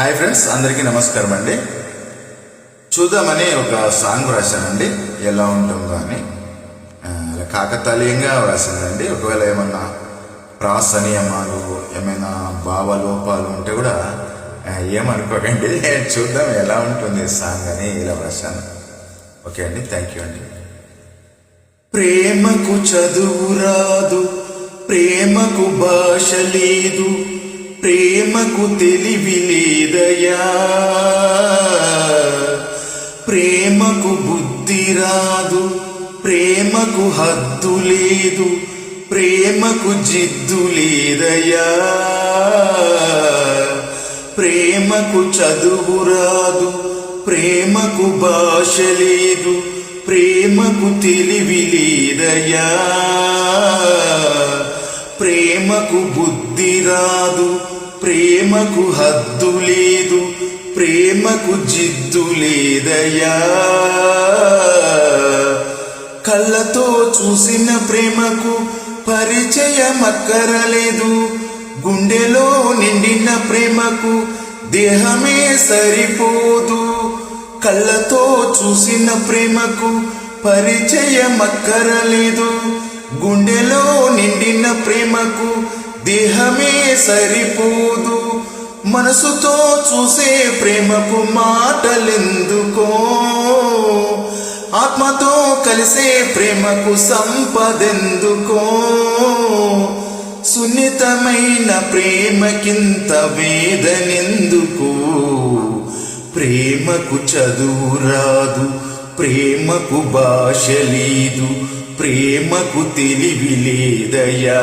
Hi friends, అందరికీ నమస్కారం అండి. చూద్దామని ఒక సాంగ్ రాశానండి, ఎలా ఉంటుందో అని. కాకతాళీయంగా రాసిందండి. ఒకవేళ ఏమన్నా ప్రాస నియమాలు, ఏమైనా భావలోపాలు ఉంటే కూడా ఏమనుకోకండి. చూద్దాం ఎలా ఉంటుంది సాంగ్ అని ఇలా రాశాను. ఓకే అండి, థ్యాంక్ యూ అండి. ప్రేమకు చదువు రాదు, ప్రేమకు భాష లేదు, ప్రేమకు తెలివి లేదయా, ప్రేమకు బుద్ధి రాదు, ప్రేమకు హద్దు లేదు, ప్రేమకు జిద్దు లేదయా, ప్రేమకు చదువు రాదు, ప్రేమకు భాష లేదు, ప్రేమకు తెలివి లేదయా, ప్రేమకు బుద్ధి రాదు, ప్రేమకు హద్దు లేదు, ప్రేమకు జిద్దు లేదయా, కళ్ళతో చూసిన ప్రేమకు పరిచయం అక్కరలేదు, గుండెలో నిండిన ప్రేమకు దేహమే సరిపోదు, కళ్ళతో చూసిన ప్రేమకు పరిచయం అక్కరలేదు, గుండెలో నిండిన ప్రేమకు దేహమే సరిపోదు, మనసుతో చూసే ప్రేమకు మాటలెందుకో, ఆత్మతో కలిసే ప్రేమకు సంపదెందుకో, సున్నితమైన ప్రేమకింత వేదనెందుకు, ప్రేమకు చదువు రాదు, ప్రేమకు భాష లేదు, ప్రేమకు తెలివి లేదయా,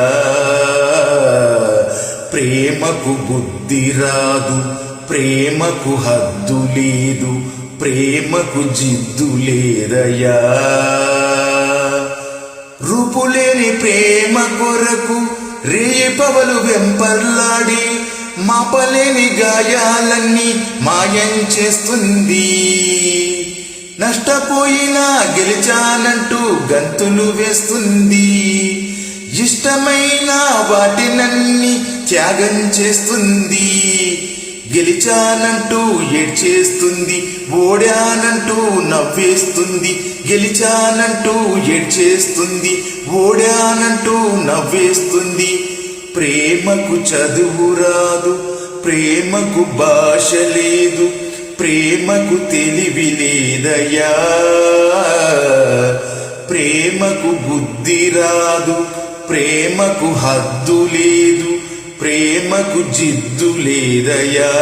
ప్రేమకు బుద్ధి రాదు, ప్రేమకు హద్దు లేదు, ప్రేమకు జిద్దు లేదయా, రూపులేని ప్రేమ కొరకు రేపవలు వెంపర్లాడి మాపలేని గాయాలన్నీ మాయం చేస్తుంది, నష్టపోయినా గెలిచానంటూ గంతులు వేస్తుంది, ఇష్టమైన వాటినన్నీ త్యాగం చేస్తుంది, గెలిచానంటూ ఏడ్చేస్తుంది, ఓడానంటూ నవ్వేస్తుంది, గెలిచానంటూ ఏడ్చేస్తుంది, ఓడానంటూ నవ్వేస్తుంది, ప్రేమకు చదువు రాదు, ప్రేమకు భాష లేదు, ప్రేమకు తెలివి లేదయా, ప్రేమకు బుద్ధి రాదు, ప్రేమకు హద్దు లేదు, ప్రేమకు జిద్దు లేదయా.